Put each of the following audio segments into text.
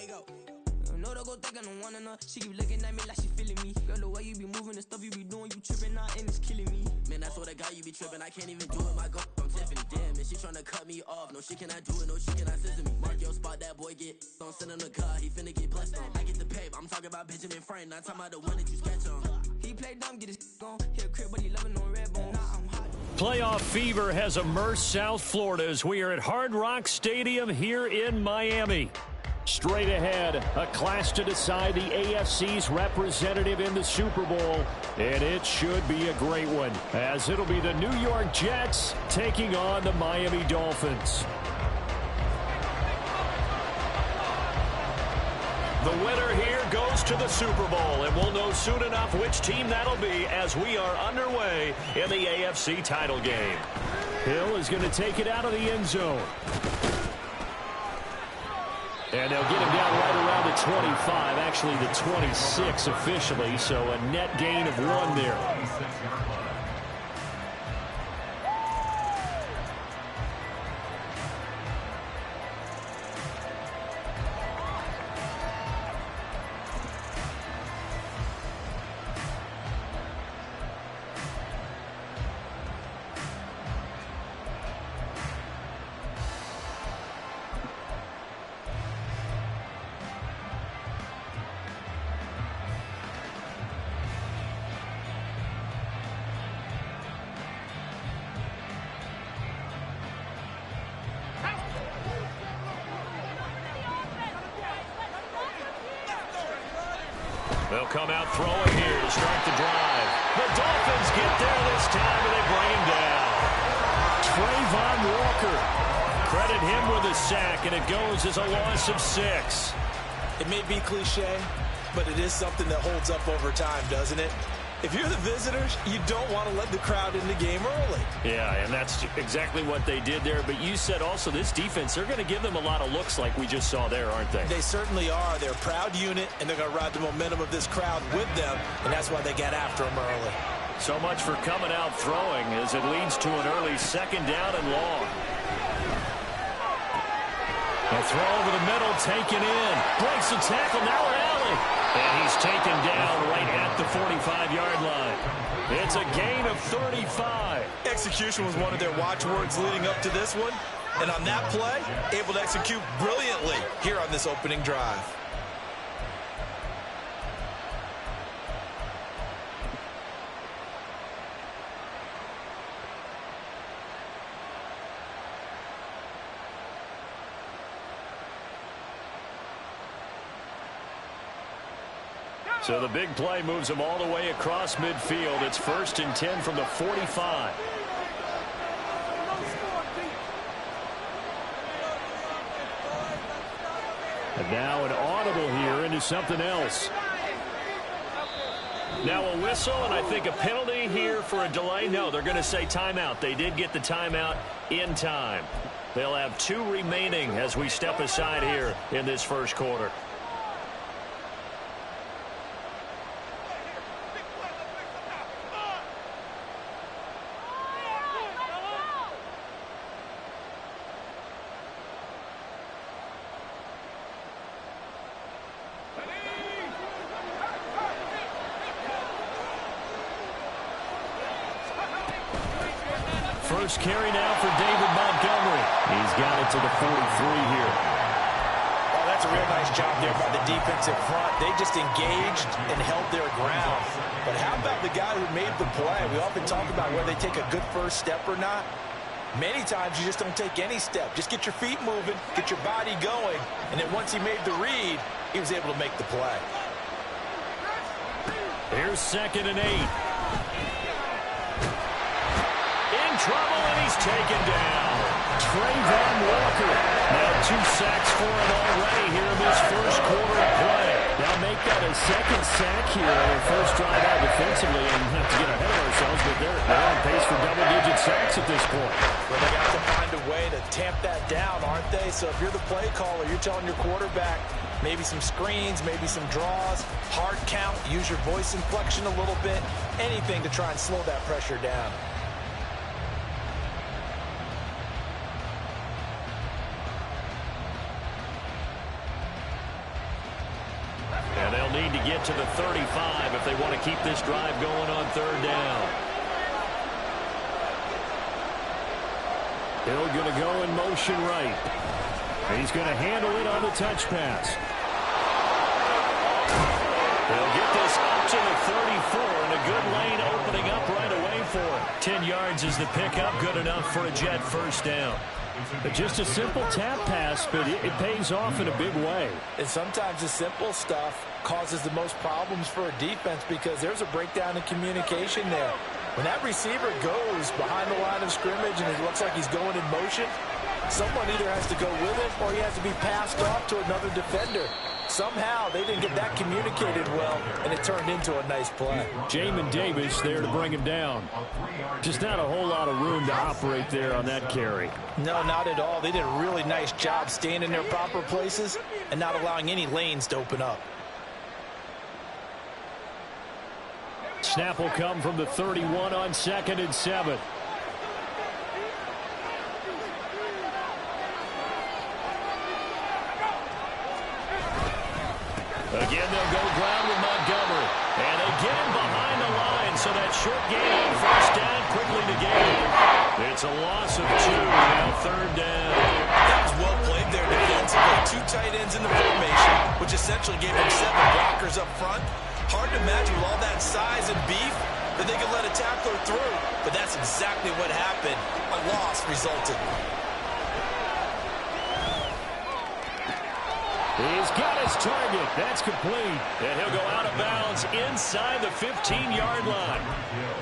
There you go. No, don't go thinking I don't want enough. She keep looking at me like she feeling me. Girl, the way you be moving, the stuff you be doing, you tripping out and it's killing me. Man, that's what I got, you be tripping. I can't even do it, my go. I'm Tiffany, damn, and she tryna cut me off. No, she cannot do it, no, she cannot scissor me. Mark your spot, that boy get don't send him the car, he finna get blessed on. I get the pay, I'm talking about Benjamin Franklin, not talking about the one that you sketch on. He play dumb, get his on. He a crib, but he loving on red bone. Nah, I'm hot. Playoff fever has immersed South Florida as we are at Hard Rock Stadium here in Miami. Straight ahead, a clash to decide the AFC's representative in the Super Bowl, and it should be a great one, as it'll be the New York Jets taking on the Miami Dolphins. The winner here goes to the Super Bowl, and we'll know soon enough which team that'll be as we are underway in the AFC title game. Hill is going to take it out of the end zone. And they'll get him down right around the 25, actually the 26 officially, so a net gain of 1 there. They'll come out throwing here to start the drive. The Dolphins get there this time, and they bring him down. Trayvon Walker. Credit him with a sack, and it goes as a loss of 6. It may be cliche, but it is something that holds up over time, doesn't it? If you're the visitors, you don't want to let the crowd in the game early. Yeah, and that's exactly what they did there. But you said also this defense, they're going to give them a lot of looks like we just saw there, aren't they? They certainly are. They're a proud unit, and they're going to ride the momentum of this crowd with them, and that's why they get after them early. So much for coming out throwing as it leads to an early 2nd down and long. A throw over the middle, taken in. Breaks the tackle, now an alley. And he's taken down right at the 45-yard line. It's a gain of 35. Execution was one of their watchwords leading up to this one. And on that play, able to execute brilliantly here on this opening drive. So the big play moves them all the way across midfield. It's 1st and 10 from the 45. And now an audible here into something else. Now a whistle, and I think a penalty here for a delay. No, they're going to say timeout. They did get the timeout in time. They'll have 2 remaining as we step aside here in this first quarter. First carry now for David Montgomery. He's got it to the 43 here. Oh, that's a real nice job there by the defensive front. They just engaged and held their ground. But how about the guy who made the play? We often talk about whether they take a good first step or not. Many times you just don't take any step. Just get your feet moving, get your body going, and then once he made the read, he was able to make the play. Here's 2nd and 8. Trouble, and he's taken down. Trayvon Walker. Now 2 sacks for him already here in this first quarter of play. Now make that a 2nd sack here on their first drive out defensively, and not to get ahead of ourselves, but they're on pace for double-digit sacks at this point. Well, they got to find a way to tamp that down, aren't they? So if you're the play caller, you're telling your quarterback maybe some screens, maybe some draws, hard count, use your voice inflection a little bit, anything to try and slow that pressure down. And they'll need to get to the 35 if they want to keep this drive going on third down. Hill going to go in motion right. He's going to handle it on the touch pass. They'll get this up to the 34, and a good lane opening up right away for him. 10 yards is the pickup, good enough for a Jet first down. But just a simple tap pass, but it pays off in a big way. And sometimes the simple stuff causes the most problems for a defense because there's a breakdown in communication there. When that receiver goes behind the line of scrimmage and it looks like he's going in motion, someone either has to go with him or he has to be passed off to another defender. Somehow they didn't get that communicated well, and it turned into a nice play. Jamin Davis there to bring him down. Just not a whole lot of room to operate there on that carry. No, not at all. They did a really nice job staying in their proper places and not allowing any lanes to open up. Snap will come from the 31 on 2nd and 7. Again, they'll go ground with Montgomery. And they get him behind the line, so that short gain on first down quickly to gain. It's a loss of 2, now third down. That was well played there defensively. 2 tight ends in the formation, which essentially gave them 7 blockers up front. Hard to imagine with all that size and beef that they could let a tackler through. But that's exactly what happened. A loss resulted. He's got his target. That's complete. And he'll go out of bounds inside the 15-yard line.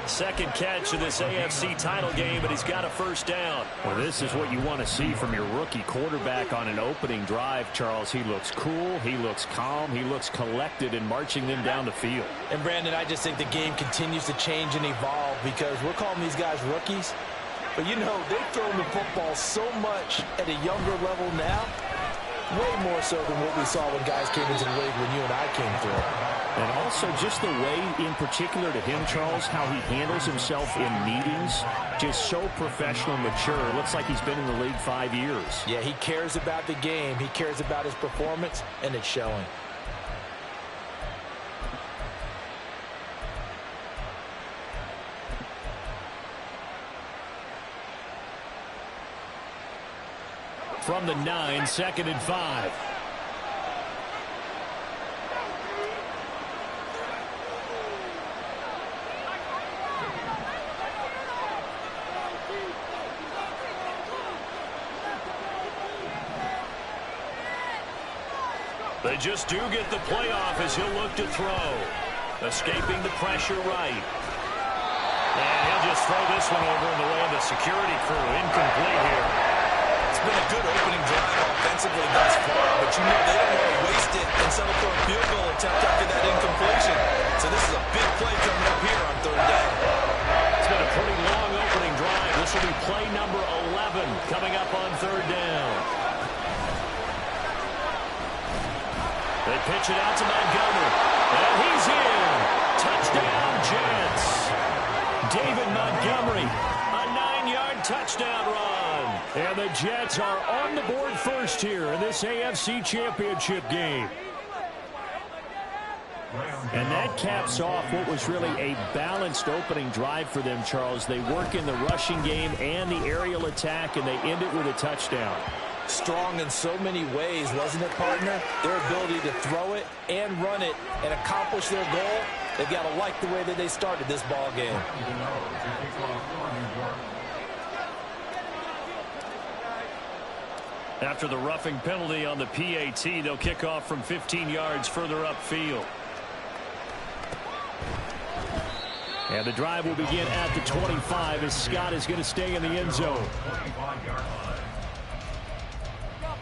Second catch of this AFC title game, but he's got a first down. Well, this is what you want to see from your rookie quarterback on an opening drive, Charles. He looks cool. He looks calm. He looks collected in marching them down the field. And, Brandon, I just think the game continues to change and evolve because we're calling these guys rookies. But, you know, they've thrown the football so much at a younger level now. Way more so than what we saw when guys came into the league when you and I came through. And also just the way, in particular to him, Charles, how he handles himself in meetings, just so professional and mature. Looks like he's been in the league 5 years. Yeah, he cares about the game. He cares about his performance, and it's showing. From the 9, 2nd and 5. They just do get the playoff as he'll look to throw. Escaping the pressure right. And he'll just throw this one over in the way of the security crew. Incomplete here. It's been a good opening drive offensively thus far, but you know they don't want to waste it and settle for a field goal attempt after that incompletion. So this is a big play coming up here on third down. It's been a pretty long opening drive. This will be play number 11 coming up on third down. They pitch it out to Montgomery, and he's in. Touchdown, Jets. David Montgomery, a 9-yard touchdown run. And the Jets are on the board first here in this AFC Championship game. And that caps off what was really a balanced opening drive for them, Charles. They work in the rushing game and the aerial attack, and they end it with a touchdown. Strong in so many ways, wasn't it, partner? Their ability to throw it and run it and accomplish their goal, they've got to like the way that they started this ball game. After the roughing penalty on the PAT, they'll kick off from 15 yards further upfield. And the drive will begin at the 25 as Scott is going to stay in the end zone.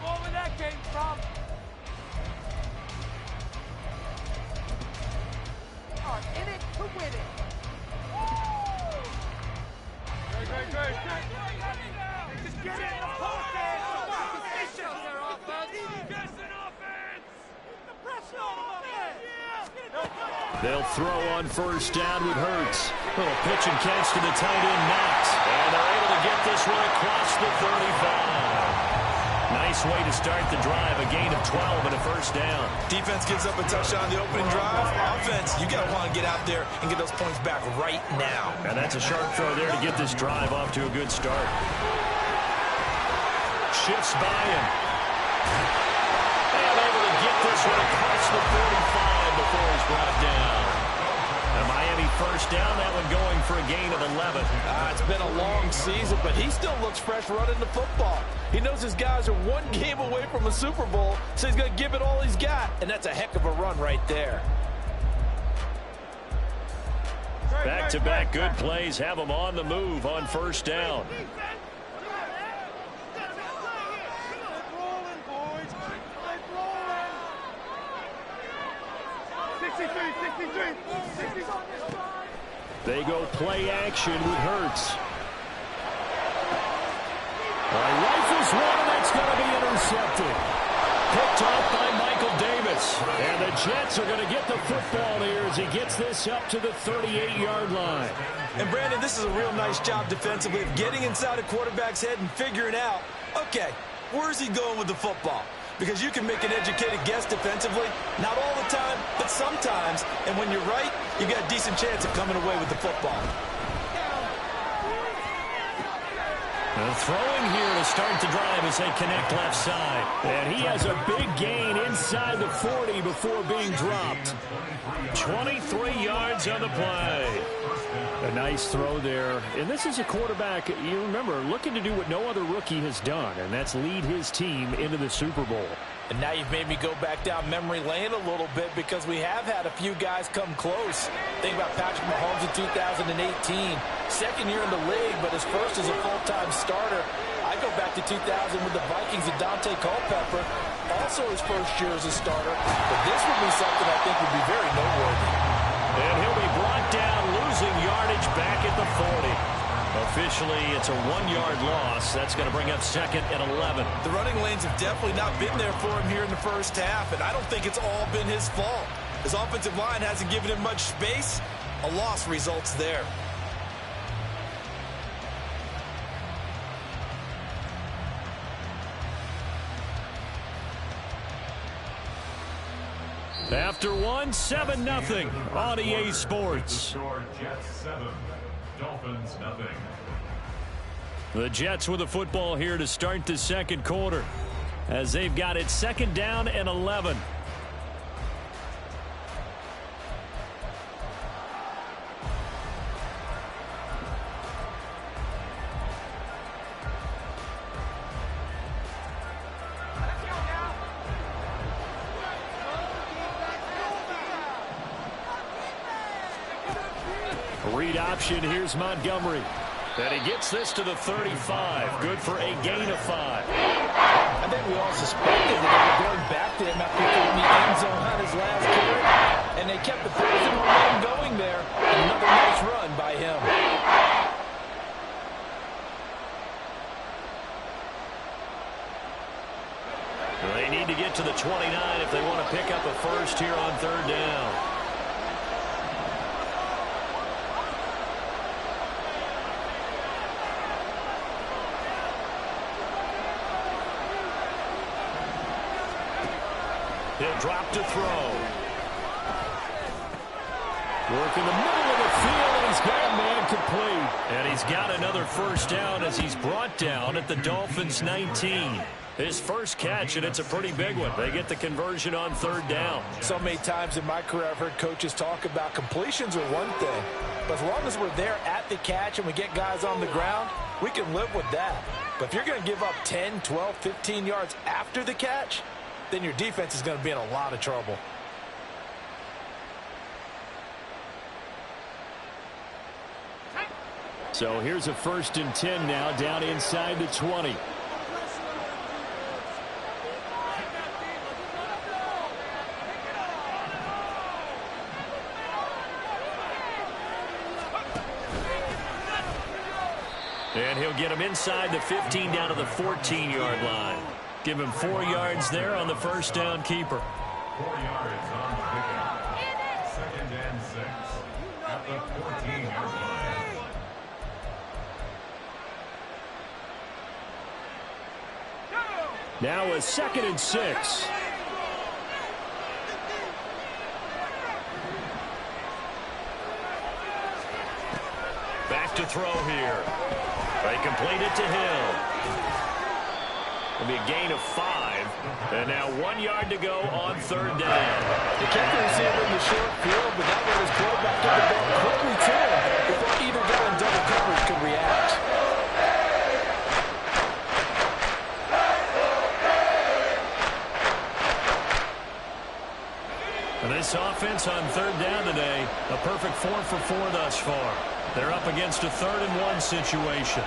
Where that came from? Are in it to win it. Great. Just get in the post there. Position their offense. Just an offense. The pressure on there. They'll throw on first down with Hurts. Little pitch and catch to the tight end, Knox. And they're able to get this one across the 35. nice way to start the drive. A gain of 12 and a first down. Defense gives up a touchdown on the opening drive. Offense, you got to want to get out there and get those points back right now. And that's a sharp throw there to get this drive off to a good start. Shifts by him. And able to get this one across the 45 before he's brought down. A Miami first down, that one going for a gain of 11. It's been a long season, but he still looks fresh running the football. He knows his guys are one game away from a Super Bowl, so he's going to give it all he's got, and that's a heck of a run right there. Back-to-back good plays have him on the move on first down. They go play action with Hurts. Rifles one, and that's going to be intercepted. Picked off by Michael Davis. And the Jets are going to get the football here as he gets this up to the 38-yard line. And, Brandon, this is a real nice job defensively of getting inside a quarterback's head and figuring out, okay, where's he going with the football? Because you can make an educated guess defensively, not all the time, but sometimes. And when you're right, you got a decent chance of coming away with the football. And throwing here to start the drive as they connect left side. And he has a big gain inside the 40 before being dropped. 23 yards on the play. A nice throw there. And this is a quarterback, you remember, looking to do what no other rookie has done, and that's lead his team into the Super Bowl. And now you've made me go back down memory lane a little bit because we have had a few guys come close. Think about Patrick Mahomes in 2018. Second year in the league, but his first as a full-time starter. I go back to 2000 with the Vikings and Dante Culpepper. Also his first year as a starter. But this would be something I think would be very noteworthy. And he'll be brought down, losing yardage back at the 40. Officially, it's a 1-yard loss. That's going to bring up second and 11. The running lanes have definitely not been there for him here in the first half, and I don't think it's all been his fault. His offensive line hasn't given him much space. A loss results there. After one, 7-0 on EA Sports. Jets 7, Dolphins nothing. The Jets with the football here to start the second quarter as they've got it second down and 11. Read option, here's Montgomery. And he gets this to the 35. Good for a gain of 5. I think we all suspected that they were going back to him after getting the end zone on his last carry. And they kept the positive momentum going there. Another nice run by him. They need to get to the 29 if they want to pick up a first here on third down. He'll drop to throw. Work in the middle of the field, and he's got a man complete. And he's got another first down as he's brought down at the Dolphins 19. His first catch, and it's a pretty big one. They get the conversion on third down. So many times in my career I've heard coaches talk about completions are one thing. But as long as we're there at the catch and we get guys on the ground, we can live with that. But if you're going to give up 10, 12, 15 yards after the catch, then your defense is going to be in a lot of trouble. So here's a 1st and 10 now down inside the 20. And he'll get him inside the 15 down to the 14-yard line. Give him 4 yards there on the first down keeper. 4 yards on the pickup. 2nd and 6 at the 14-yard line. Now a 2nd and 6. Back to throw here. They complete it to Hill. It'll be a gain of 5. And now 1 yard to go on 3rd down. They kept the receiver in the short field, but that way his quarterback took the ball quickly to him before either guy in double coverage could react. And this offense on 3rd down today, a perfect 4 for 4 thus far. They're up against a 3rd and 1 situation.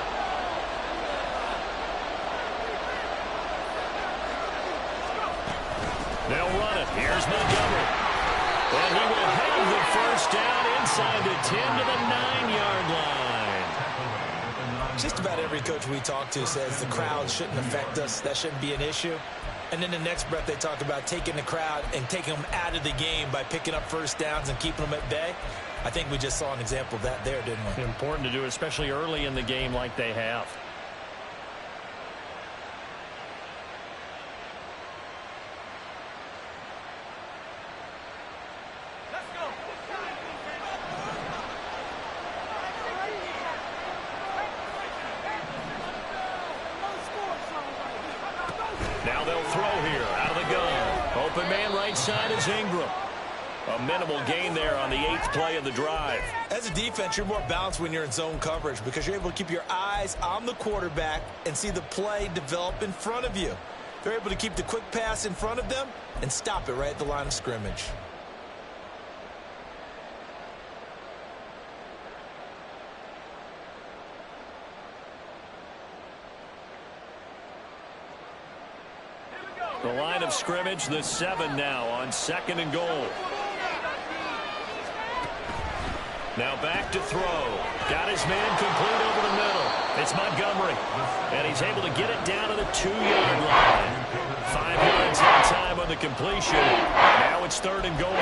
They'll run it. Here's Montgomery. And he will have the 1st down inside the 10 to the 9-yard line. Just about every coach we talk to says the crowd shouldn't affect us. That shouldn't be an issue. And then the next breath they talk about taking the crowd and taking them out of the game by picking up 1st downs and keeping them at bay. I think we just saw an example of that there, didn't we? Important to do, especially early in the game like they have. Now they'll throw here out of the gun. Open man right side is Ingram. A minimal gain there on the 8th play of the drive. As a defense, you're more balanced when you're in zone coverage because you're able to keep your eyes on the quarterback and see the play develop in front of you. They're able to keep the quick pass in front of them and stop it right at the line of scrimmage. The line of scrimmage, the 7 now on 2nd and goal. Now back to throw. Got his man complete over the middle. It's Montgomery. And he's able to get it down to the 2-yard line. 5 yards that time on the completion. Now it's 3rd and goal.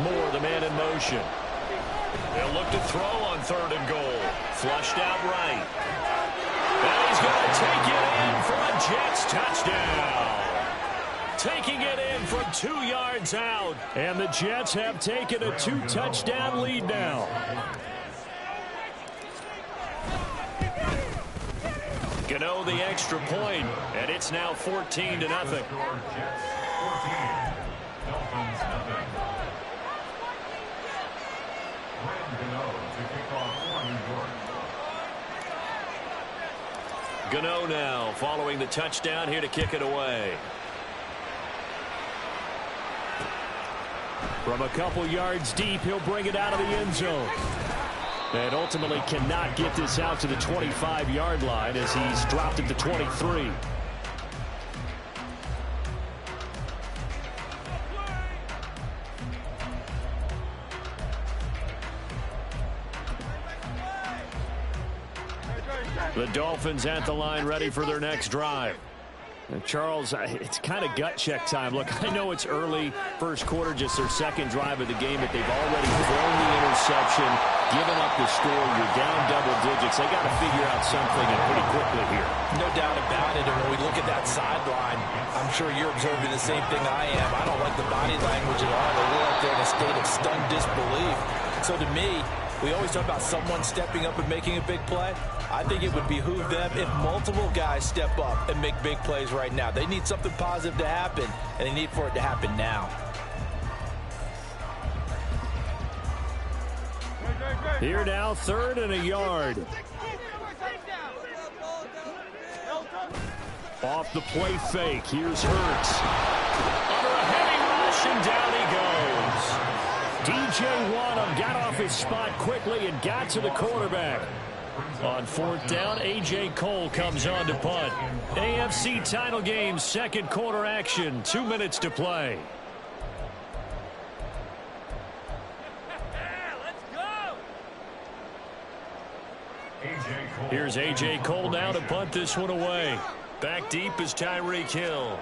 Moore, the man in motion. They'll look to throw on 3rd and goal. Flushed out right. And he's going to take it in for a Jets touchdown. Taking it in from 2 yards out. And the Jets have taken a 2-touchdown lead now. Gano the extra point, and it's now 14-0. Dolphins nothing. Gano now following the touchdown here to kick it away. From a couple yards deep, he'll bring it out of the end zone. And ultimately cannot get this out to the 25-yard line as he's dropped it to 23. The Dolphins at the line ready for their next drive. And Charles, it's kind of gut check time. Look, I know it's early, first quarter, just their 2nd drive of the game, but they've already thrown the interception, given up the score. You're down double digits. They got to figure out something and pretty quickly here. No doubt about it. And when we look at that sideline, I'm sure you're observing the same thing I am. I don't like the body language at all. They're out there in a state of stunned disbelief. So to me, we always talk about someone stepping up and making a big play. I think it would behoove them if multiple guys step up and make big plays right now. They need something positive to happen, and they need for it to happen now. Here now, 3rd and a yard. Off the play fake, here's Hurts. Under a heavy rush, and down he goes. DJ Wanham got off his spot quickly and got to the quarterback. On 4th down, A.J. Cole comes on to punt. AFC title game, 2nd quarter action, 2 minutes to play. Here's A.J. Cole now to punt this one away. Back deep is Tyreek Hill.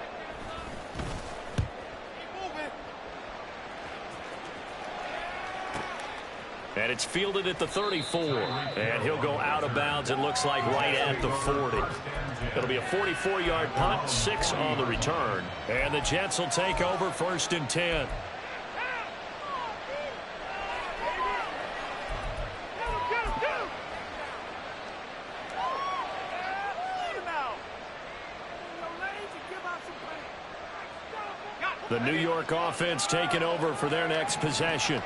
And it's fielded at the 34. And he'll go out of bounds, it looks like, right at the 40. It'll be a 44-yard punt, 6 on the return. And the Jets will take over 1st and 10. The New York offense taking over for their next possession.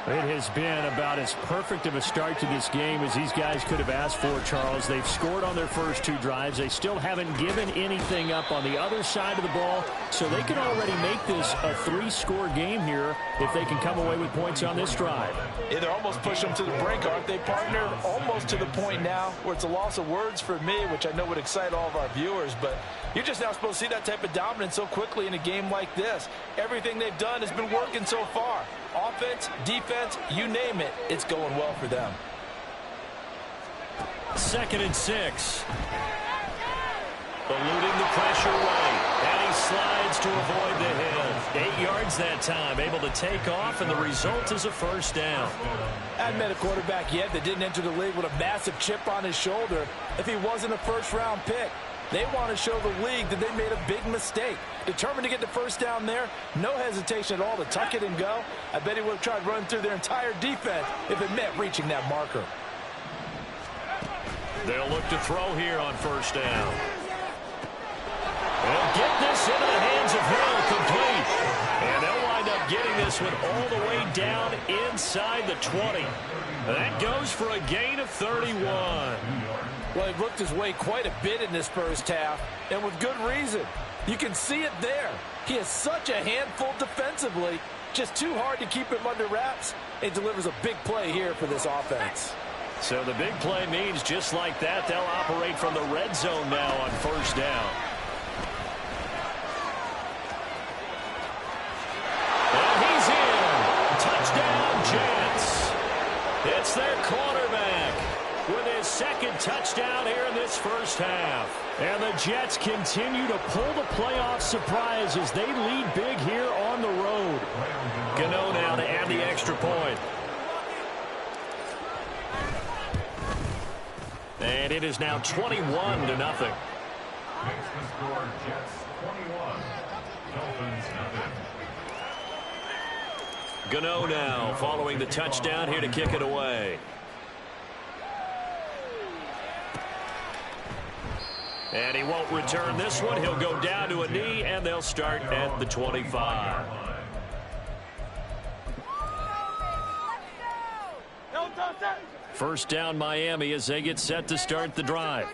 It has been about as perfect of a start to this game as these guys could have asked for, Charles. They've scored on their first 2 drives. They still haven't given anything up on the other side of the ball, so they can already make this a 3-score game here if they can come away with points on this drive. Yeah, they're almost pushing them to the brink, aren't they, partner? Almost to the point now where it's a loss of words for me, which I know would excite all of our viewers, but you're just now supposed to see that type of dominance so quickly in a game like this. Everything they've done has been working so far. Offense, defense, you name it, it's going well for them. 2nd and 6. Eluding the pressure right. And he slides to avoid the hit. 8 yards that time, able to take off, and the result is a 1st down. I haven't met a quarterback yet that didn't enter the league with a massive chip on his shoulder if he wasn't a 1st-round pick. They want to show the league that they made a big mistake. Determined to get the 1st down there, no hesitation at all to tuck it and go. I bet he would have tried running through their entire defense if it meant reaching that marker. They'll look to throw here on 1st down. They'll get this into the hands of Hill, complete. And they'll wind up getting this one all the way down inside the 20. That goes for a gain of 31. Well, he looked his way quite a bit in this 1st half, and with good reason. You can see it there. He is such a handful defensively, just too hard to keep him under wraps. It delivers a big play here for this offense. So the big play means just like that, they'll operate from the red zone now on 1st down. And he's in. Touchdown, Jets. It's their quarterback with his 2nd touchdown here in this 1st half. And the Jets continue to pull the playoff surprise as they lead big here on the road. Gano now to add the extra point. And it is now 21-0. Makes the score Jets 21, Dolphins nothing. Gano now following the touchdown here to kick it away. And he won't return this one. He'll go down to a knee, and they'll start at the 25. First down, Miami, as they get set to start the drive.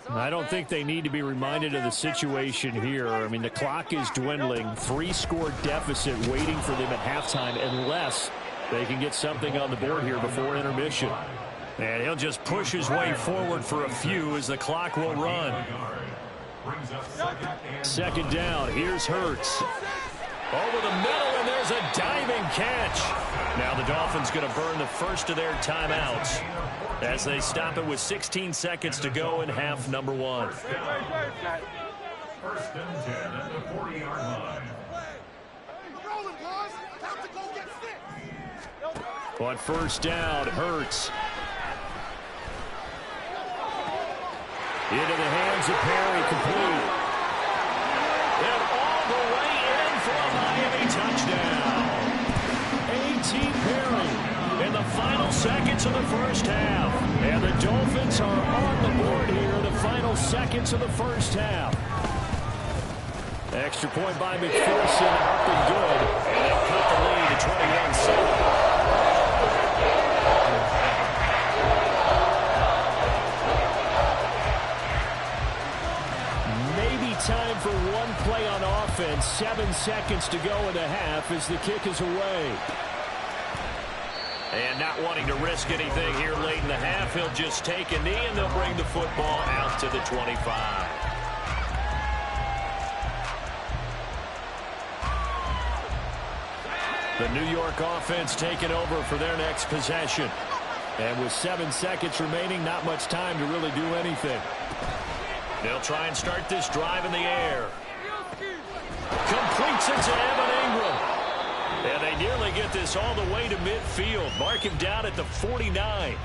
I don't think they need to be reminded of the situation here. I mean, the clock is dwindling. 3-score deficit waiting for them at halftime unless they can get something on the board here before intermission. And he'll just push his way forward for a few as the clock will run. 2nd down. Here's Hurts. Over the middle, and there's a diving catch. Now the Dolphins going to burn the first of their timeouts as they stop it with 16 seconds to go in half number 1. 1st and 10 at the 40-yard line. On 1st down, Hurts. Into the hands of Perry, complete. And all the way in for a Miami touchdown. A.T. Perry in the final seconds of the 1st half. And the Dolphins are on the board here in the final seconds of the 1st half. Extra point by McPherson, up and good. And they cut the lead to 21-7. Time for one play on offense. 7 seconds to go in the half as the kick is away. And not wanting to risk anything here late in the half, he'll just take a knee and they'll bring the football out to the 25. The New York offense taking over for their next possession. And with 7 seconds remaining, not much time to really do anything. They'll try and start this drive in the air. Completes it to Evan Ingram. And they nearly get this all the way to midfield. Mark him down at the 49.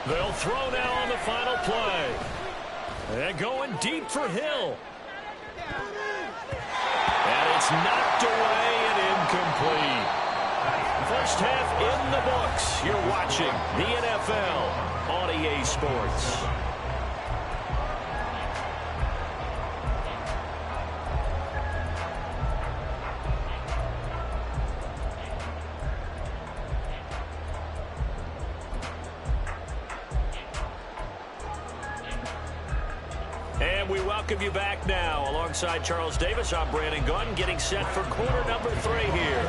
They'll throw now on the final play. And going deep for Hill. And it's knocked away and incomplete. First half in the books. You're watching the NFL on EA Sports. And we welcome you back now. Alongside Charles Davis, I'm Brandon Gaudin, getting set for quarter number 3 here.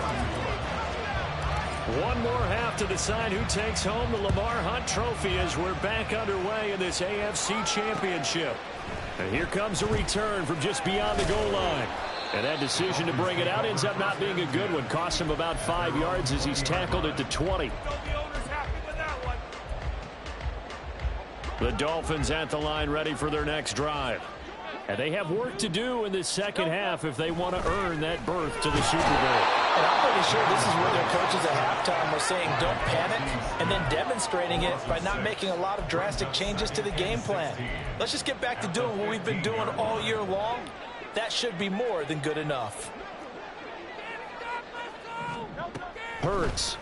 One more half to decide who takes home the Lamar Hunt Trophy as we're back underway in this AFC Championship. And here comes a return from just beyond the goal line. And that decision to bring it out ends up not being a good one. Costs him about 5 yards as he's tackled at the 20. The Dolphins at the line ready for their next drive. And they have work to do in this second half if they want to earn that berth to the Super Bowl. And I'm pretty sure this is where their coaches at halftime were saying don't panic, and then demonstrating it by not making a lot of drastic changes to the game plan. Let's just get back to doing what we've been doing all year long. That should be more than good enough. Hurts.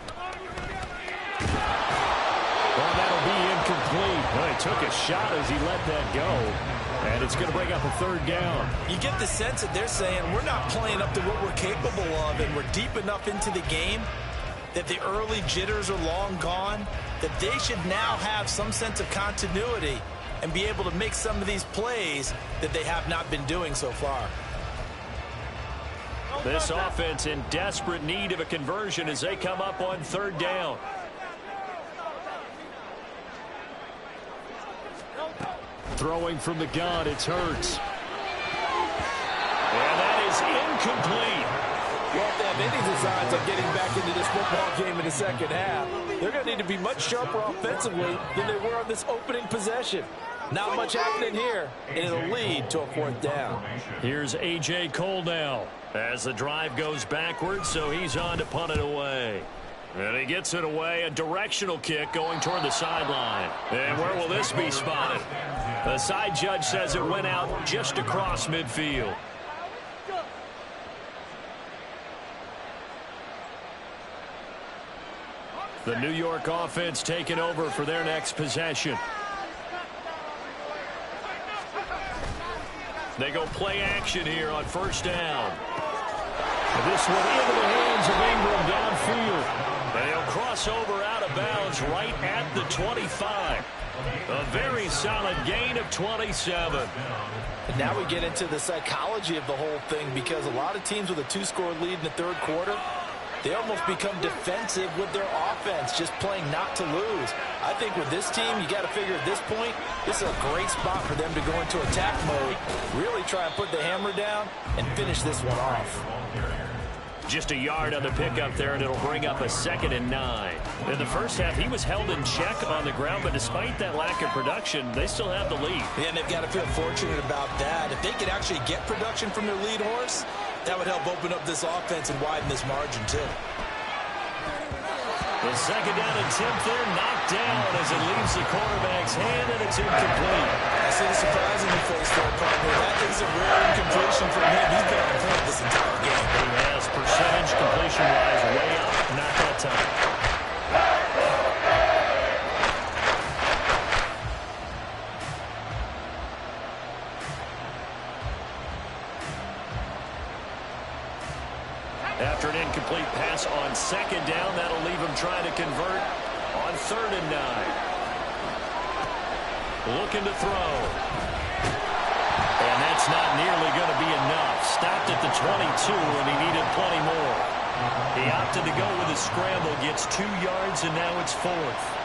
Well, that'll be incomplete. Well, he took a shot as he let that go. And it's going to bring up a third down. You get the sense that they're saying we're not playing up to what we're capable of, and we're deep enough into the game that the early jitters are long gone, that they should now have some sense of continuity and be able to make some of these plays that they have not been doing so far. This offense in desperate need of a conversion as they come up on third down. Throwing from the gun, it's Hurts. And that is incomplete. Well, if they have any designs of getting back into this football game in the second half, they're going to need to be much sharper offensively than they were on this opening possession. Not much happening here, and it'll lead to a fourth down. Here's A.J. Cole now as the drive goes backwards, so he's on to punt it away. And he gets it away, a directional kick going toward the sideline. And where will this be spotted? The side judge says it went out just across midfield. The New York offense taking over for their next possession. They go play action here on first down. And this one into the hands of Ingram downfield. And he'll cross over out of bounds right at the 25. A very solid gain of 27. And now we get into the psychology of the whole thing, because a lot of teams with a 2-score lead in the third quarter, they almost become defensive with their offense, just playing not to lose. I think with this team, you got to figure at this point, this is a great spot for them to go into attack mode, really try and put the hammer down and finish this one off. Just a yard on the pickup there, and it'll bring up a 2nd and 9. In the first half, he was held in check on the ground, but despite that lack of production, they still have the lead. Yeah, and they've got to feel fortunate about that. If they could actually get production from their lead horse, that would help open up this offense and widen this margin, too. The 2nd down and 10th there, knocked down as it leaves the quarterback's hand, and it's incomplete. I see the surprising face there, partner. That is a rare incompletion from him. He's been on point this entire game. He has percentage completion-wise way up, not that time. After an incomplete pass on 2nd down, that'll leave him trying to convert On 3rd and 9. Looking to throw. And that's not nearly going to be enough. Stopped at the 22, and he needed plenty more. He opted to go with a scramble, gets 2 yards, and now it's 4th.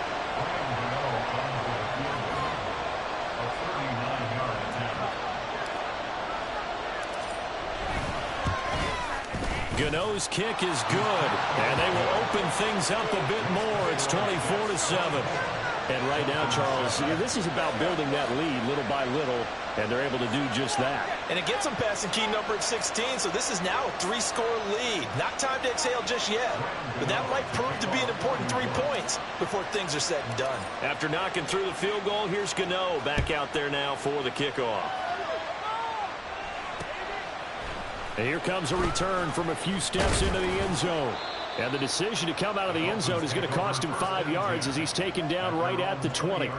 Gano's kick is good, and they will open things up a bit more. It's 24-7. And right now, Charles, this is about building that lead little by little, and they're able to do just that. And it gets them past the key number of 16, so this is now a 3-score lead. Not time to exhale just yet, but that might prove to be an important 3 points before things are said and done. After knocking through the field goal, here's Gano back out there now for the kickoff. And here comes a return from a few steps into the end zone. And the decision to come out of the end zone is going to cost him 5 yards as he's taken down right at the 20.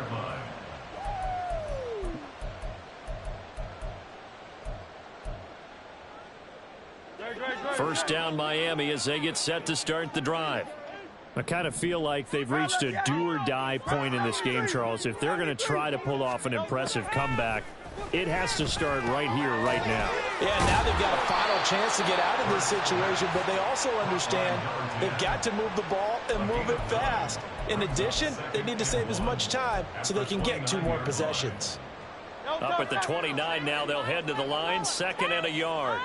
First down Miami as they get set to start the drive. I kind of feel like they've reached a do-or-die point in this game, Charles. If they're going to try to pull off an impressive comeback, it has to start right here, right now. Yeah, now they've got a final chance to get out of this situation, but they also understand they've got to move the ball and move it fast. In addition, they need to save as much time so they can get 2 more possessions. Up at the 29 now, they'll head to the line, 2nd and a yard.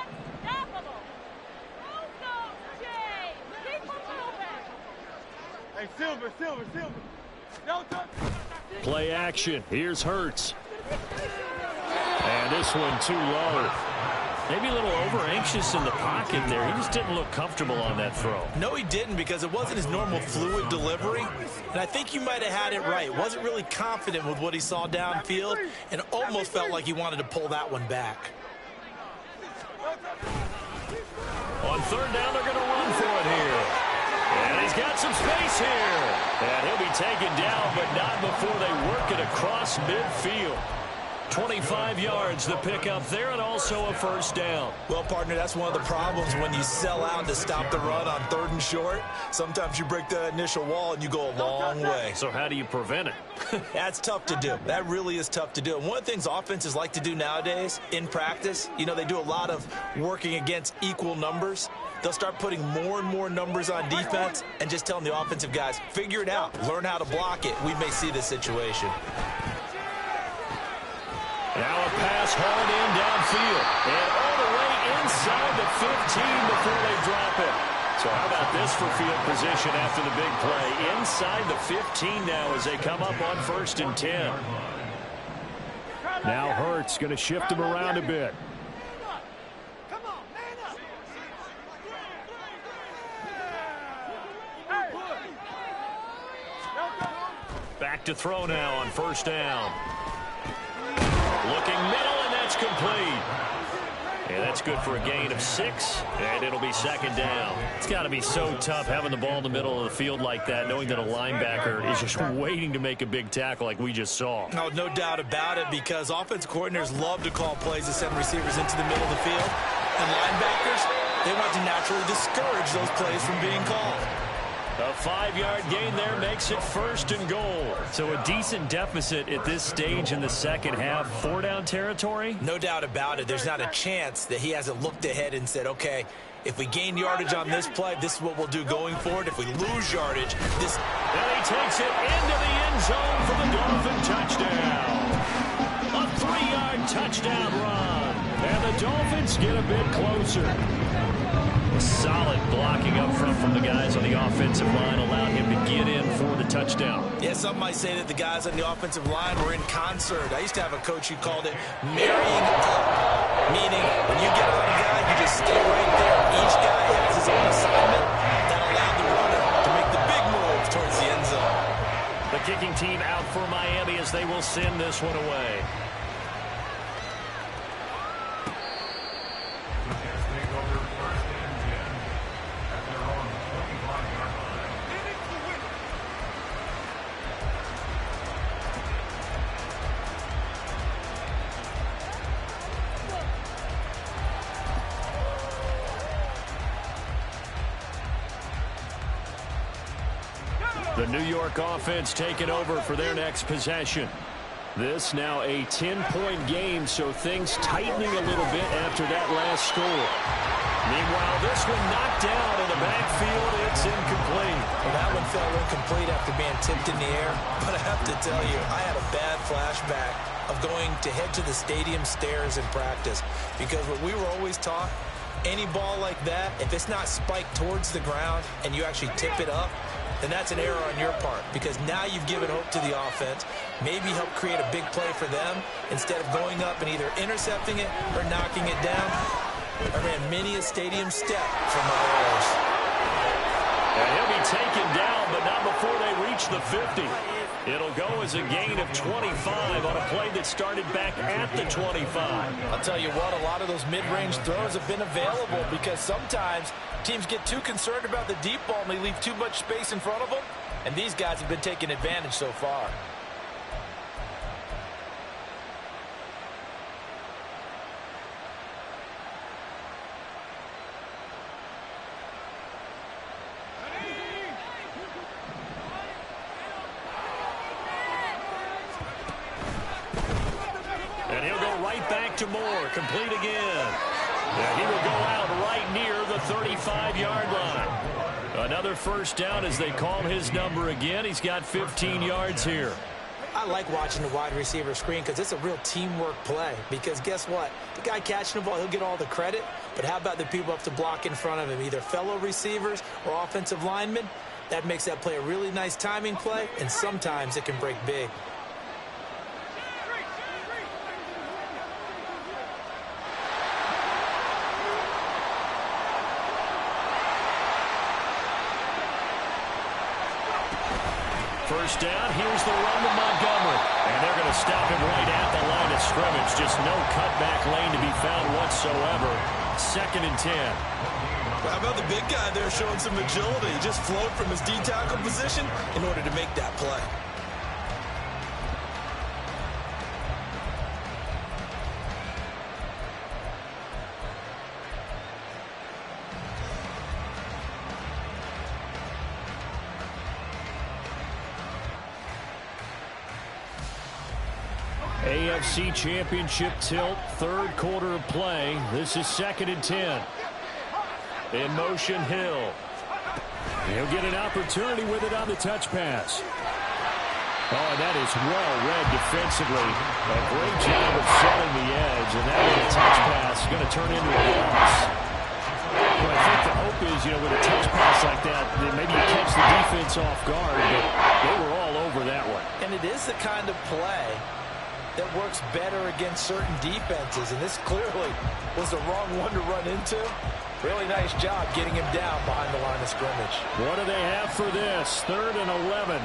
Hey, Silver. Play action. Here's Hurts. And this one too low. Maybe a little over-anxious in the pocket there. He just didn't look comfortable on that throw. No, he didn't, because it wasn't his normal fluid delivery. And I think you might have had it right. Wasn't really confident with what he saw downfield and almost felt like he wanted to pull that one back. On 3rd down, they're going to run for it here. And he's got some space here. And he'll be taken down, but not before they work it across midfield. 25 yards the pickup there, and also a first down. Well, partner, that's one of the problems when you sell out to stop the run on 3rd and short. Sometimes you break the initial wall and you go a long way. So how do you prevent it? That's tough to do. That really is tough to do. And one of the things offenses like to do nowadays in practice, they do a lot of working against equal numbers. They'll start putting more and more numbers on defense and just telling the offensive guys, figure it out, learn how to block it. We may see this situation. Now a pass hauled in downfield. And all the way inside the 15 before they drop it. So how about this for field position after the big play? Inside the 15 now as they come up on 1st and 10. Now Hurts going to shift him around a bit. Back to throw now on 1st down. Looking middle, and that's complete. Yeah, that's good for a gain of 6, and it'll be 2nd down. It's got to be so tough having the ball in the middle of the field like that, knowing that a linebacker is just waiting to make a big tackle like we just saw. No doubt about it, because offensive coordinators love to call plays to send receivers into the middle of the field. And linebackers, they want to naturally discourage those plays from being called. A 5-yard gain there makes it 1st and goal. So a decent deficit at this stage in the second half. 4-down territory? No doubt about it. There's not a chance that he hasn't looked ahead and said, okay, if we gain yardage on this play, this is what we'll do going forward. If we lose yardage, this... And he takes it into the end zone for the Dolphin touchdown. A 3-yard touchdown run. And the Dolphins get a bit closer. Solid blocking up front from the guys on the offensive line allowed him to get in for the touchdown. Yeah, some might say that the guys on the offensive line were in concert. I used to have a coach who called it marrying up, meaning when you get on a guy, you just stay right there. Each guy has his own assignment. That allowed the runner to make the big move towards the end zone. The kicking team out for Miami as they will send this one away. The New York offense taking over for their next possession. This now a 10-point game, so things tightening a little bit after that last score. Meanwhile, this one knocked down in the backfield. It's incomplete. Well, that one fell incomplete after being tipped in the air. But I have to tell you, I had a bad flashback of going to head to the stadium stairs in practice. Because what we were always taught, any ball like that, if it's not spiked towards the ground and you actually tip it up, then that's an error on your part, because now you've given hope to the offense, maybe help create a big play for them instead of going up and either intercepting it or knocking it down. I ran many a stadium step for my errors. And he'll be taken down, but not before they reach the 50. It'll go as a gain of 25 on a play that started back at the 25. I'll tell you what, a lot of those mid-range throws have been available because sometimes teams get too concerned about the deep ball and they leave too much space in front of them, and these guys have been taking advantage so far. And he'll go right back to Moore, complete again. And he will go out right near the 35-yard line. Another first down as they call his number again. He's got 15 yards here. I like watching the wide receiver screen because it's a real teamwork play. Because guess what? The guy catching the ball, he'll get all the credit. But how about the people up to block in front of him, either fellow receivers or offensive linemen? That makes that play a really nice timing play, and sometimes it can break big. First down, here's the run to Montgomery. And they're going to stop him right at the line of scrimmage. Just no cutback lane to be found whatsoever. 2nd and 10. How about the big guy there showing some agility? He just flowed from his D-tackle position in order to make that play. AFC Championship tilt, 3rd quarter of play. This is 2nd and 10. In motion, Hill. He'll get an opportunity with it on the touch pass. Oh, and that is well read defensively. A great job of setting the edge, and that touch pass is going to turn into a loss. Well, I think the hope is, with a touch pass like that, maybe you catch the defense off guard, but they were all over that one. And it is the kind of play that works better against certain defenses, and this clearly was the wrong one to run into. Really nice job getting him down behind the line of scrimmage. What do they have for this? 3rd and 11.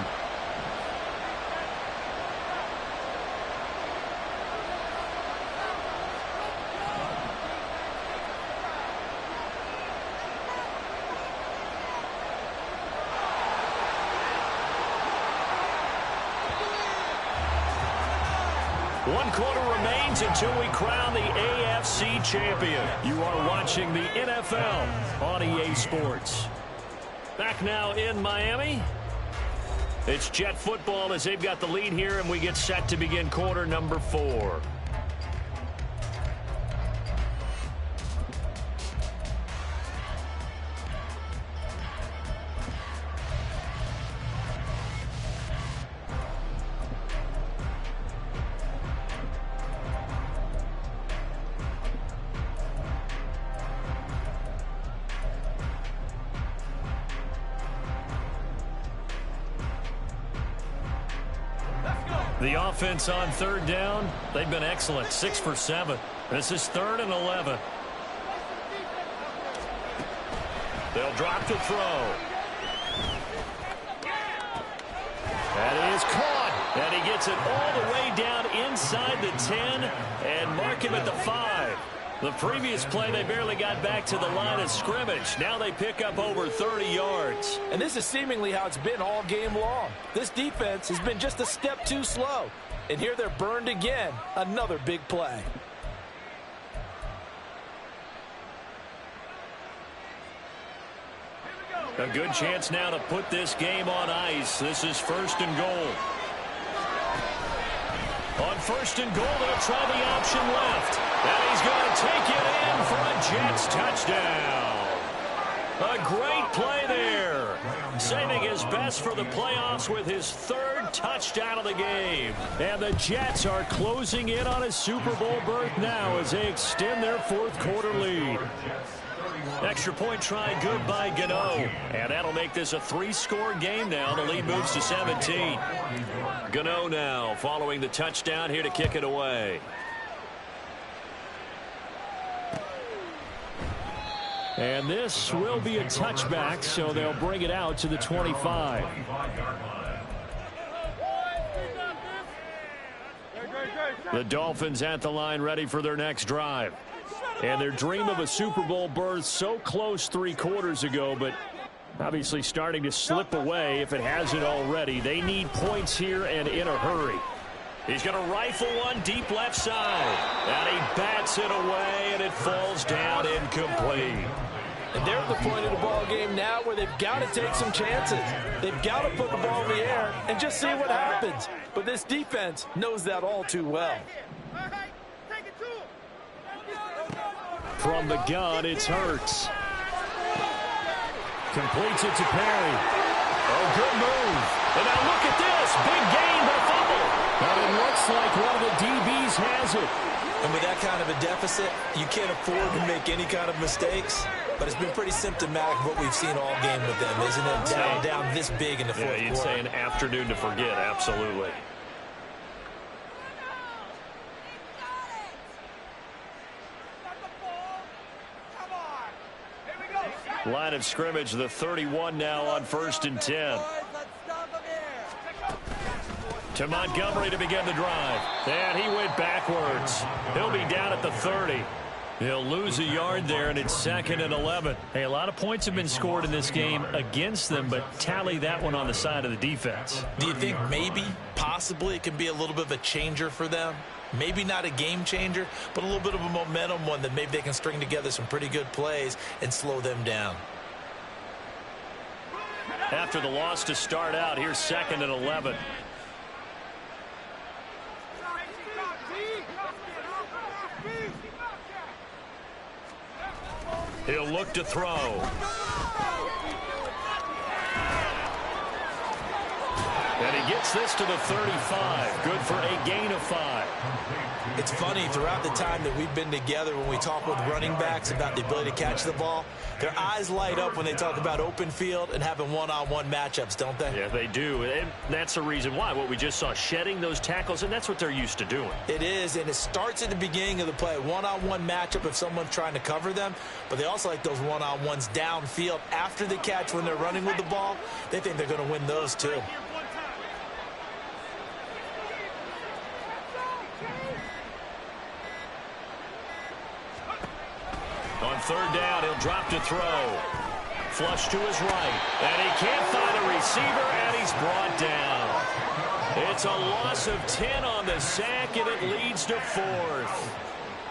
One quarter remains until we crown the AFC champion. You are watching the NFL on EA Sports. Back now in Miami. It's Jet football as they've got the lead here, and we get set to begin quarter number 4. The offense on 3rd down, they've been excellent, 6 for 7. This is 3rd and 11. They'll drop the throw. That is caught, and he gets it all the way down inside the 10 and mark him at the 5. The previous play, they barely got back to the line of scrimmage. Now they pick up over 30 yards. And this is seemingly how it's been all game long. This defense has been just a step too slow. And here they're burned again. Another big play. A good chance now to put this game on ice. This is 1st and goal. On 1st and goal, they'll try the option left. And he's going to take it in for a Jets touchdown. A great play there. Saving his best for the playoffs with his 3rd touchdown of the game. And the Jets are closing in on a Super Bowl berth now as they extend their 4th quarter lead. Extra point try good by Gano. And that'll make this a 3-score game now. The lead moves to 17. Gano now following the touchdown here to kick it away. And this will be a touchback, so they'll bring it out to the 25. The Dolphins at the line ready for their next drive. And their dream of a Super Bowl berth so close 3 quarters ago, but obviously starting to slip away if it hasn't already. They need points here and in a hurry. He's going to rifle one deep left side. And he bats it away, and it falls down incomplete. And they're at the point of the ball game now where they've got to take some chances. They've got to put the ball in the air and just see what happens. But this defense knows that all too well. From the gun, it's Hurts. Completes it to Perry. Oh, good move. And now look at this. Big gain, but fumble. And it looks like one of the DBs has it. And with that kind of a deficit, you can't afford to make any kind of mistakes. But it's been pretty symptomatic of what we've seen all game with them, isn't it? Down this big in the 4th quarter. Yeah, you'd say an afternoon to forget, absolutely. Line of scrimmage, the 31 now on 1st and 10. To Montgomery to begin the drive. And he went backwards. He'll be down at the 30. He'll lose a yard there, and it's 2nd and 11. Hey, a lot of points have been scored in this game against them, but tally that one on the side of the defense. Do you think maybe, possibly, it can be a little bit of a changer for them? Maybe not a game changer, but a little bit of a momentum one that maybe they can string together some pretty good plays and slow them down. After the loss to start out, here's 2nd and 11. He'll look to throw. And he gets this to the 35. Good for a gain of 5. It's funny, throughout the time that we've been together, when we talk with running backs about the ability to catch the ball, their eyes light up when they talk about open field and having one-on-one matchups, don't they? Yeah, they do. And that's the reason why. What we just saw, shedding those tackles, and that's what they're used to doing. It is, and it starts at the beginning of the play. One-on-one matchup if someone's trying to cover them, but they also like those one-on-ones downfield after the catch when they're running with the ball. They think they're going to win those too. On 3rd down, he'll drop to throw. Flush to his right. And he can't find a receiver, and he's brought down. It's a loss of 10 on the sack, and it leads to 4th.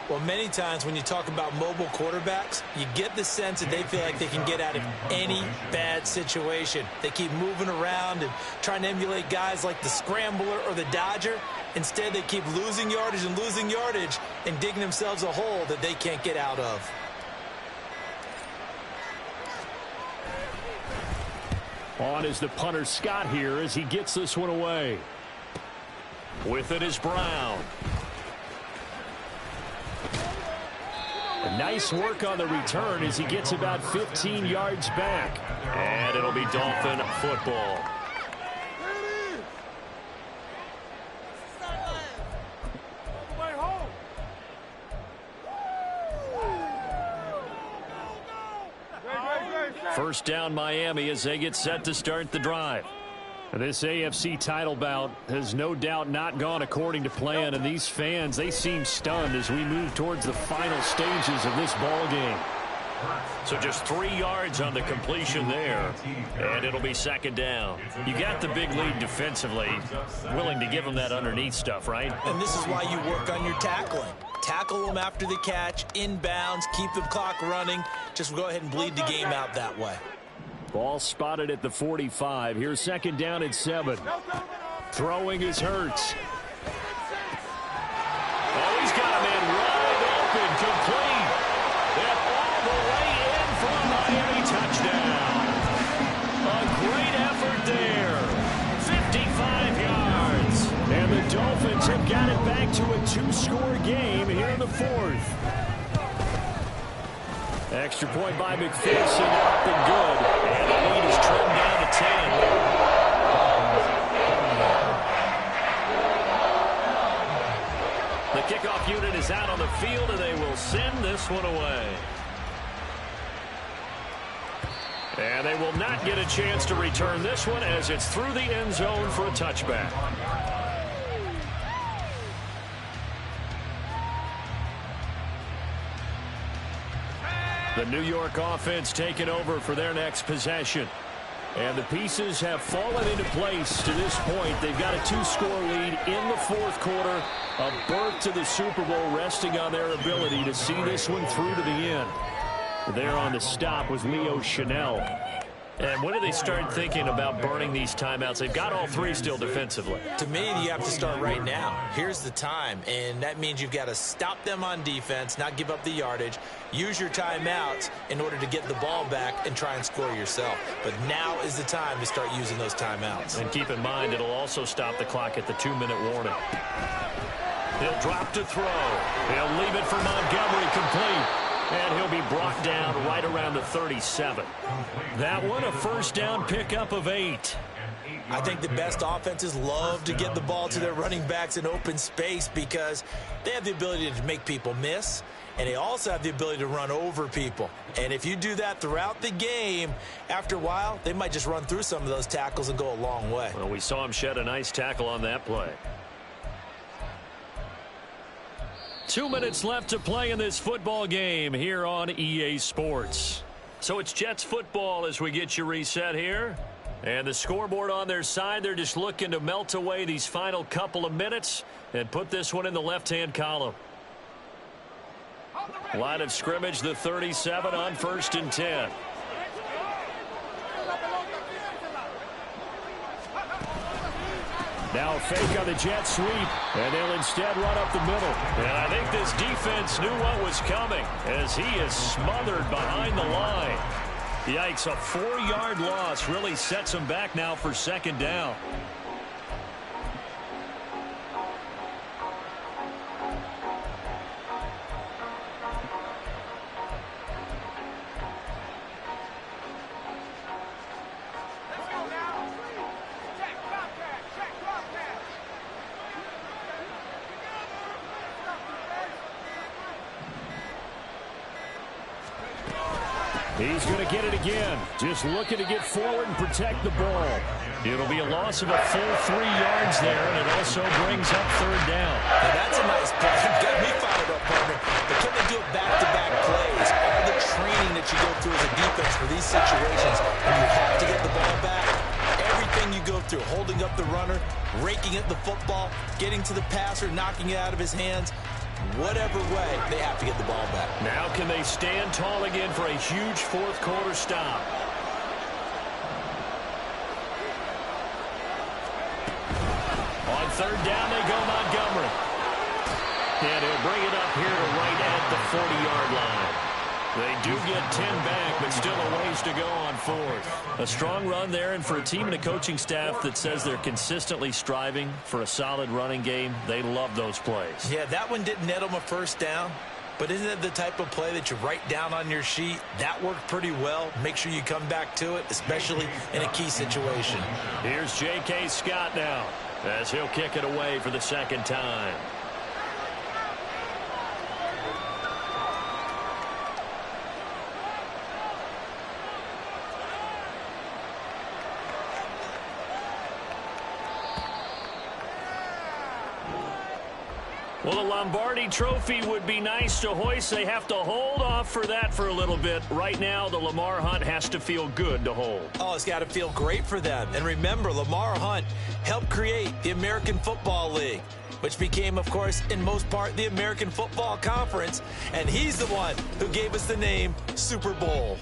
Well, many times when you talk about mobile quarterbacks, you get the sense that they feel like they can get out of any bad situation. They keep moving around and trying to emulate guys like the Scrambler or the Dodger. Instead, they keep losing yardage and digging themselves a hole that they can't get out of. On is the punter Scott here as he gets this one away. With it is Brown. Nice work on the return as he gets about 15 yards back. And it'll be Dolphin football. First down Miami as they get set to start the drive. This AFC title bout has no doubt not gone according to plan, and these fans, they seem stunned as we move towards the final stages of this ball game. So just 3 yards on the completion there, and it'll be 2nd down. You got the big lead defensively, willing to give them that underneath stuff, right? And this is why you work on your tackling. Tackle them after the catch, inbounds, keep the clock running. Just go ahead and bleed the game out that way. Ball spotted at the 45. Here's second down at 7. Throwing is Hurts. Oh, he's got a man wide open, complete. And all the way in for a Miami touchdown. A great effort there. 55 yards. And the Dolphins have got it back to a 2-score game here in the 4th. Extra point by McPherson, up and good. And the lead is trimmed down to 10. The kickoff unit is out on the field, and they will send this one away. And they will not get a chance to return this one as it's through the end zone for a touchback. The New York offense taking over for their next possession. And the pieces have fallen into place to this point. They've got a 2-score lead in the 4th quarter. A berth to the Super Bowl resting on their ability to see this one through to the end. There on the stop was Leo Chanel. And when do they start thinking about burning these timeouts? They've got all 3 still defensively. To me, you have to start right now. Here's the time, and that means you've got to stop them on defense, not give up the yardage, use your timeouts in order to get the ball back and try and score yourself. But now is the time to start using those timeouts. And keep in mind, it'll also stop the clock at the 2-minute warning. He'll drop to throw. He'll leave it for Montgomery, complete. And he'll be brought down right around the 37. That one, a first down pickup of 8. I think the best offenses love to get the ball to their running backs in open space because they have the ability to make people miss, and they also have the ability to run over people. And if you do that throughout the game, after a while, they might just run through some of those tackles and go a long way. Well, we saw him shed a nice tackle on that play. 2 minutes left to play in this football game here on EA Sports. So it's Jets football as we get you reset here. And the scoreboard on their side, they're just looking to melt away these final couple of minutes and put this one in the left-hand column. Line of scrimmage, the 37 on 1st and 10. Now a fake on the jet sweep, and they'll instead run up the middle. And I think this defense knew what was coming as he is smothered behind the line. Yikes, a 4-yard loss really sets him back now for second down. He's going to get it again. Just looking to get forward and protect the ball. It'll be a loss of a full 3 yards there, and it also brings up 3rd down. Now that's a nice play. Got me fired up, partner. But can they do it back-to-back plays? All the training that you go through as a defense for these situations, when you have to get the ball back, everything you go through, holding up the runner, raking at the football, getting to the passer, knocking it out of his hands, whatever way, they have to get the ball back. Now can they stand tall again for a huge 4th quarter stop? On 3rd down, they go Montgomery. And he'll bring it up here to right at the 40-yard line. They do get 10 back, but still a ways to go on 4th. A strong run there, and for a team and a coaching staff that says they're consistently striving for a solid running game, they love those plays. Yeah, that one didn't net them a first down, but isn't it the type of play that you write down on your sheet? That worked pretty well. Make sure you come back to it, especially in a key situation. Here's J.K. Scott now as he'll kick it away for the 2nd time. Well, the Lombardi Trophy would be nice to hoist. They have to hold off for that for a little bit. Right now, the Lamar Hunt has to feel good to hold. Oh, it's got to feel great for them. And remember, Lamar Hunt helped create the American Football League, which became, of course, in most part, the American Football Conference. And he's the one who gave us the name Super Bowl.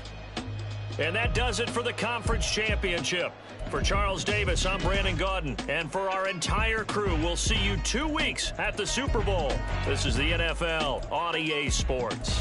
And that does it for the conference championship. For Charles Davis, I'm Brandon Gaudin. And for our entire crew, we'll see you 2 weeks at the Super Bowl. This is the NFL on EA Sports.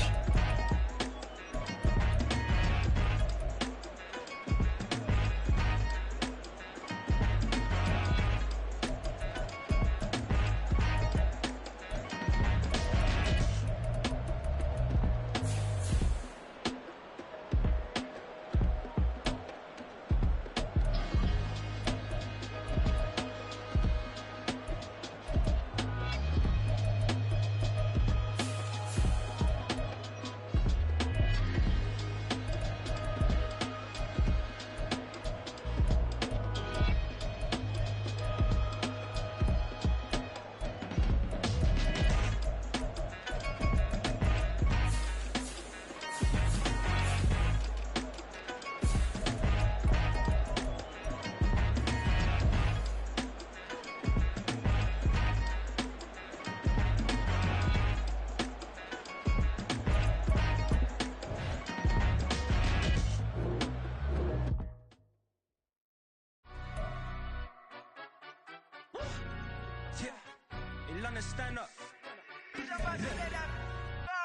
Stand up.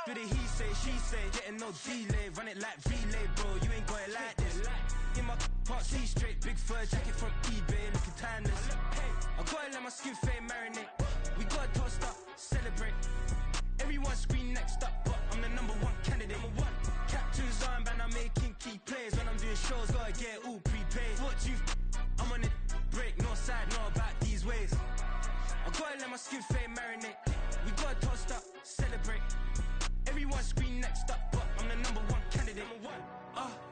Do the he say, she say, getting no delay. Run it like relay, bro. You ain't got it like this. In my part C straight, big fur jacket from eBay, looking timeless. I gotta let my skin fade marinate. We gotta toast up, celebrate. Everyone scream next up, but I'm the number one candidate. Captain's armband, I'm making key plays. When I'm doing shows, gotta get it all prepaid. What you? I'm on it, break, no side, no about these ways. I gotta let my skin fade marinate. We gotta toast up, celebrate. Everyone scream next up, but I'm the number one candidate.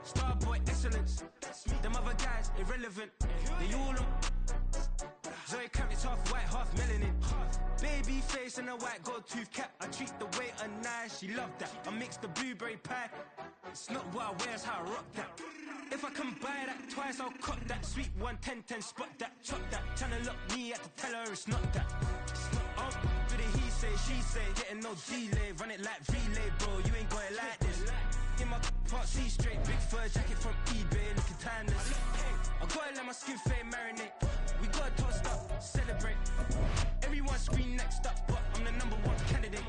Starboy excellence. Them other guys irrelevant. They all on. Zoe Kravitz half white, half melanin. Baby face and a white gold tooth cap. I treat the waiter nice, she love that. I mix the blueberry pie. It's not what I wear, it's how I rock that. If I can buy that twice, I'll cut that. Sweet 110, spot that, chop that. Tryna look me at the teller, it's not that. Do the he say, she say, getting no delay. Run it like relay, bro, you ain't got it like this. In my part C straight, big fur jacket from eBay, looking timeless. I gotta let my skin fade marinate. We gotta toast up, celebrate. Everyone scream next up, but I'm the number one candidate.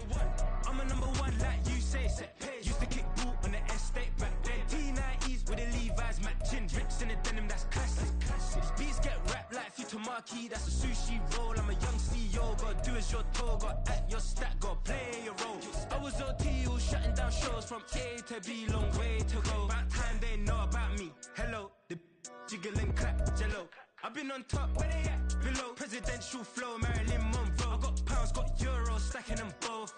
I'm a number one like you say, set page. Used to kick boot on the estate back then. T90s with the Levi's matching. Rips in the denim, that's classic. These beats get wrapped like Futamaki, that's a sushi roll. I'm a young CEO, gotta do as you're told. Gotta act your stat, gotta play your role. I was OT, all shutting down shows from A to B, long way to go. About time they know about me. Hello, the jiggle and clap, jello. I've been on top, where they at? Below, presidential flow, Marilyn Monroe. I got pounds, got euros, stacking them both.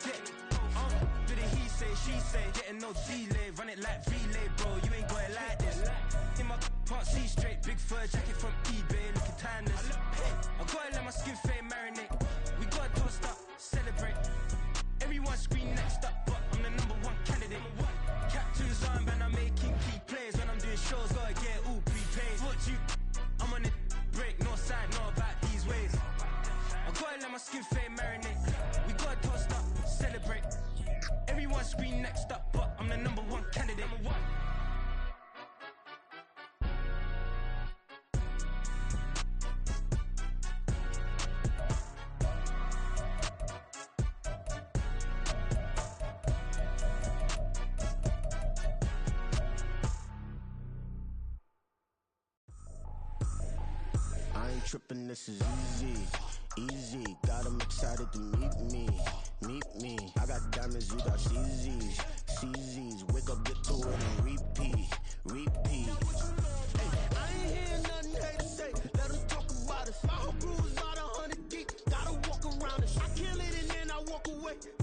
Do the he say, she say, getting no delay. Run it like relay, bro, you ain't got it like this. In my part C straight, big fur jacket from eBay, looking timeless. I gotta let my skin fade marinate. We gotta toast up, celebrate. Everyone scream next up, but I'm the number one candidate. Captain's armband, I'm making key plays. When I'm doing shows, gotta get it all prepaid. What you? I'm on it, break, no side, no about these ways. I gotta let my skin fade marinate. We gotta toast up, celebrate. Everyone scream next up, but I'm the number one candidate. I ain't tripping, this is easy. Got 'em excited to meet me. I got diamonds, you got CZs.